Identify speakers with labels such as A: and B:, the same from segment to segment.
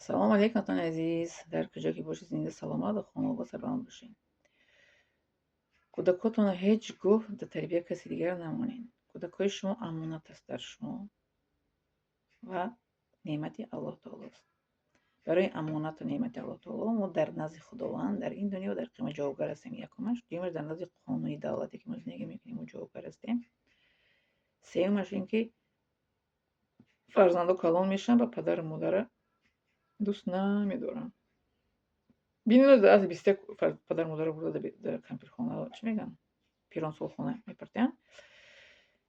A: سلام علیکم عزیز، در کجا که باشید زنده سلامت و خانواده سلام باشین. کودکاتون هیچ گوه در تربیت کسی دیگر نمانین. کودکای شما امانت است در شما و نعمت الله تعالی است. برای امانت و نعمت الله تعالی ما در نزد خداوند در این دنیا و در قیامت جوابگر هستیم. یکمش، دومش در نزد قانونی دولتی که ما زندگی میکنیم جوابگر هستیم. سومش این که فرزندان کلان میشن و پدر و مادر دوست نمیدارن. ببینید از 21 پدر مادر برده در کمپیرخانه چی میگن پیرانسولخانه میپرتن.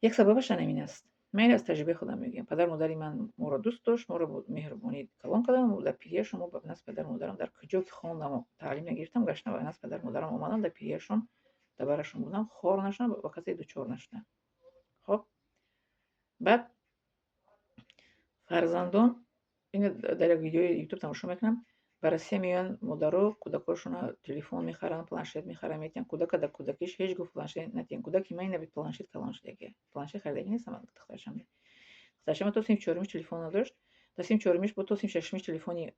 A: یک سببش همین است. من از تجربه خودم میگم. پدر مادری من ما را دوست داشت، ما را با مهربانی کلام کردن. در پیریشون ما به نسبت پدر مادرم در کجا که خواندم و تعلیم نگرفتم گشتم و به نسبت پدر مادرم اومدم در پیریشون در برشون بودم خار نشدم و کسی دوچار نشدم. خب بعد فرزندان این در یک ویدیو یوتیوب تماشا میکنم. بررسی میان مادرها کودکاشون تلفن میخرن، پلانشت میخرن، میگن کودک در کودکیش هیچ گفت پلانشت نتین. کودکی من نبی پلانشت کلانش دیگه. پلانشت خریدگی نیست. من دخترشم تو سیم چهارمیش تلفن نداشت. تا سیم چهارمیش با تو سیم ششمیش تلفنی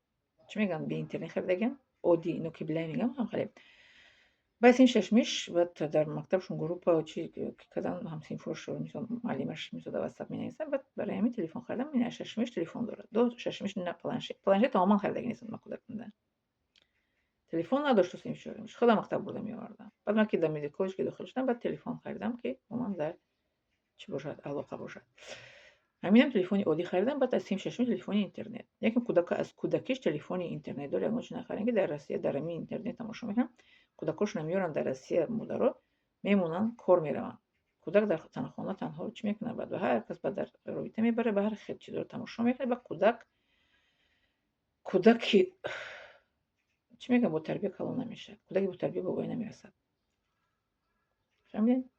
A: چی میگن به اینترنت خریدگی اودی نوکی میگم هم خرید. بعد سیم ششمیش و در مکتبشون گروه چی کردن هم سیم فروش رو میشد معلمش میشد واتساپ مینویسن. بعد برای همین تلفن خریدم. این ششمیش تلفن داره. دو ششمیش نه پلانشت تماما خریدگی نیست. من کودک بودم تلفن نداشت. تو سیم چهارمیش خودم مکتب بردم میآوردم. بعد من که در مدیکالش که داخل شدم بعد تلفن خریدم که من در چی باشد علاقه باشد. همینم تلفنی عادی خریدم. بعد از سیم ششمی تلفنی اینترنت. یکم کودک از کودکیش تلفنی اینترنت داره. اما چه نخرین که در روسیه در همین اینترنت تماشا میکنم. کودکاشون میارن در روسیه مادرها میمونن کار میرون. کودک در خانه تنها چی میکنه. بعد هر کس بعد در رابطه میبره به هر خیلی چیز رو تماشا میکنه. بعد کودکی چی میگم با تربیت کلان نمیشه. کودکی با تربیت به وای نمیرسد. فهمیدین؟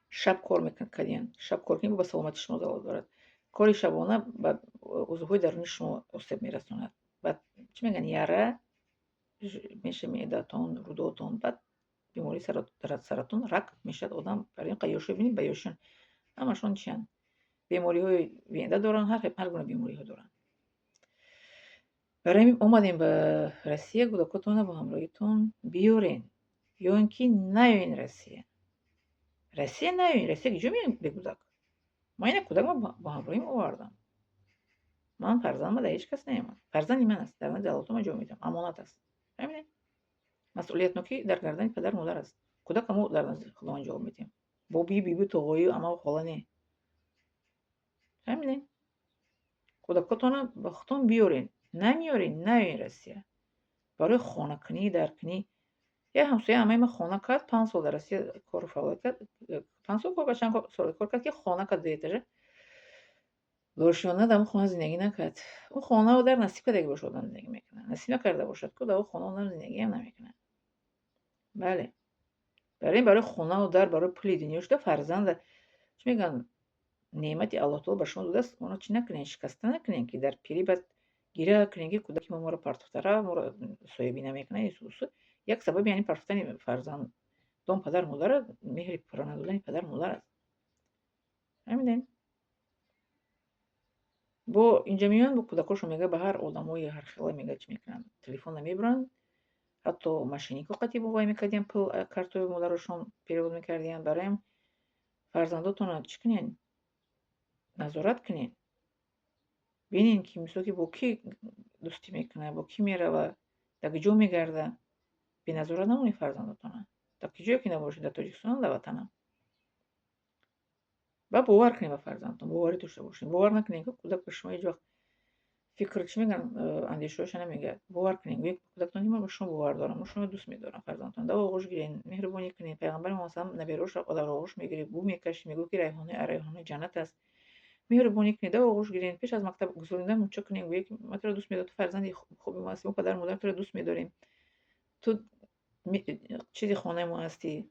A: شب کار میکنین. شب کار کنین با سلامتی شما ضرر دارد. کاری شبانه به عضوهای درونی شما آسیب میرساند. بعد چی میگن یاره میشه معدتون، روداتون، بعد بیماری سرطان، رک میشد آدم. برای این قیاشو ببینید بیاشون همشون چیان بیماری های معده دارن. هر گونه بیماری ها دارن. برای همین اومدیم به روسیه. کودکاتون با همراهیتون بیارین یا اینکه نیاین روسیه نیاین. روسیه کجا میایم به کودک؟ ما این کودک ما با همراهیم آوردم. من فرزندم در هیچ کس نیامد. فرزندی من است. در نزد الله ما جا میدم. امانت است. ببینید مسئولیت نوکی در گردن پدر مادر است. کودک ما در نزد خداوند جواب میدیم. با بی توغایی اما خاله نه. ببینید کودکاتون با خودتون بیارین. نمیارین نیاین روسیه. برای خانه کنی در کنی یه همسایه همه ما خانه کرد 5 سال در روسیه کار فعالیت کرد. 5 سال کار چند سال کار کرد که خانه کرد دیتاژه دورشیانه در اون خانه زندگی نکرد. اون خانه رو در نصیب کرده باشه آدم زندگی میکنه. نصیب نکرده باشد که در اون خانه آدم زندگی هم نمیکنه. بله برای خانه و در برای پول دنیا شده فرزند چی میگن نعمت الله تعالی به شما داده است. اونو چی نکنین شکسته نکنین که در پیری بعد گیره کنین که کودک ما رو پرتفتره ما رو سایبی نمیکنه. یک سبب یعنی پرتفتن فرزند دون پدر مادر مهر پرندادن پدر مادر است. همین با اینجا میان با کودکاشون میگه به هر آدمای هر خیلی میگه چی میکنن تلفن نمیبرن. حتی ماشینیکو قطعی بابای میکردیم پول کارتوی مادرشون پیرود میکردیم. برای فرزنداتون چی کنین نظارت کنین. ببینین که مثلا که با کی دوستی میکنه با کی میره و در کجا میگرده. بی نظارت نمونی فرزنداتون. در کجا که نباشید در تاجیکستان در وطنم. و باور کنین به فرزندتون. باوری داشته باشین. باور نکنین که کودک به شما هیچ وقت فکر چی میگن اندیشه‌اش نمیگه. باور کنین یک کودکتون من به شما باور دارم. من شما دوست می‌دارم فرزندتون. در آغوش گیرین مهربانی کنین. پیغمبر ما مثلا نبی روش در آغوش میگیری بو میکشی میگه که ریحانه جنت است. مهربانی کنین در آغوش گیرین. پیش از مکتب گذروندن مچ کنین یک من تو دوست می‌دارم. تو فرزندی خوبی ما هستی. پدر مادر تو دوست می‌داریم. تو چیزی خانه ما هستی.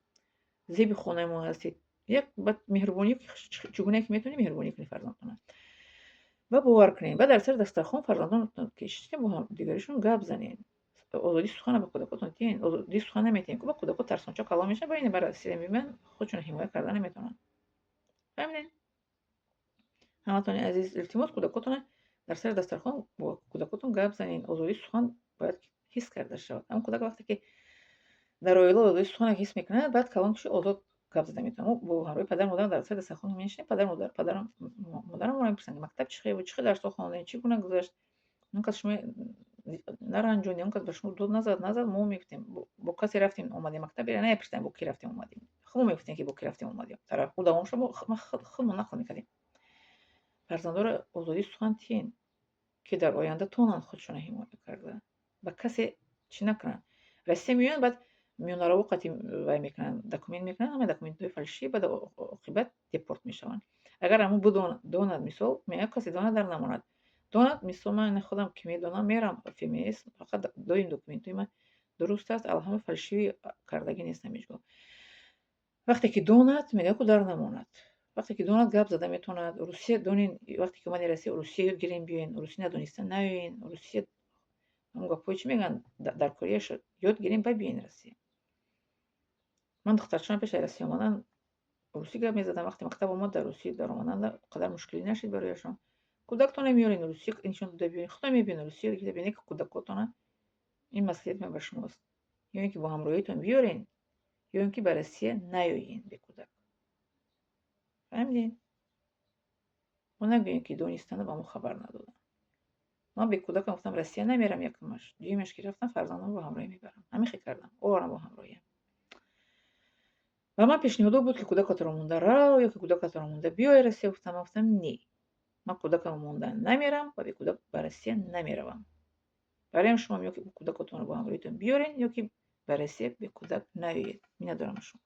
A: زیب خانه ما هستی. یک بعد مهربانی چگونه که میتونی مهربانی کنی فرزندتون و باور کنین. و در سر دسترخوان فرزندان کشیدین با هم دیگرشون گپ زنین. آزادی سخن به کودکاتون دین. آزادی سخن نمیتین که با کودکات ترسانچا کلام میشه. با این برای سیر میمن خودشون حمایت کردن نمیتونن. همین همتون عزیز التماس کودکاتون дар сари дастархон бо кӯдакотон гап занед. Озодии сухан бояд ҳис карда шавад. Ҳамн кӯдак вақте ки дар оила озодии суханро ҳис мекунад, баъд калон киши озод гап зада метавонад. Мо бо ҳамроҳи падару модарам дар сари дастархон менишинем. Падарам модарамро мепурсанд: мактаб чӣ хело, чӣ дарсҳо хондед, чӣ гуна гузашт, он кас шумо наранҷонид, он кас ба шумо дод назад. Мо мегуфтем бо касе рафтем омадем мактаб, ира напурсидем бо ки рафтем омадем. Худ мегуфтем ки бо ки рафтем омадем. Тарафҳо давом шуд, мо худмон нақл мекардем. Фарзанддора озодии сухан тиен ки дар оянда тонанд худшона ҳимоя карда. Ба касе чӣ накунанд. Россия меоянд, баъд миёнараво қатъи вай мекунанд, документ мекунанд, ҳамаи документҳои фалшӣ, баъд оқибат депорт мешаванд. Агар ҳамон донад, мисол меояд касе донад дар намонад. Донад, мисол ман худам ки медонам, мерам ФМС, фақат доим документҳои ман дуруст аст, алҳамаи фалшивӣ кардагӣ нест ҳамеҷгоҳ. вақте ки донад мегӯяд ку дар намонад. вақте ки донад гап зада метавонад. Русия донен, вақте ки омадем Россия, Русия ёд гирем биёен, Русия надониста наёен, Русия ҳамн гапҳои чӣ мегӯянд дар Корея ёд гирем ба биёен Россия. ман духтарчаам пеш аз Россия омадан русӣ гап мезадам. вақте мактаб омад дар Русия дар омадан қадар мушкилӣ нашид барояшон. кӯдактонро меёред Русия нишон дода биёред, худам мебинед Русия бинед ки кӯдакотона ин маслиҳат ман ба шумост. ё ин ки бо ҳамроҳиатон биёрен, ё ин ки ба Россия наёен бе кӯдак. фаҳмидед? мо нагӯем ки донистанд ба мо хабар надоданд. ман бе кӯдакам гуфтам Россия намерам якумаш, дуюмаш ки рафтам фарзандамро бо ҳамроҳӣ мебарам. ҳамин хел кардам. оварам бо ҳамроҳиям. ва ман пешниҳодо буд ки кӯдакатро монда рав ё ки кӯдакатро монда биёй Россия. Ман гуфтам не. ман кӯдакамро монда намерам ва бе кӯдак ба Россия намеравам. бароям шумо ё ки кӯдакотонро бо ҳамроҳиатон биёред, ё ки ба Россия бе кӯдак наёед. Миннатдорам аз шумо.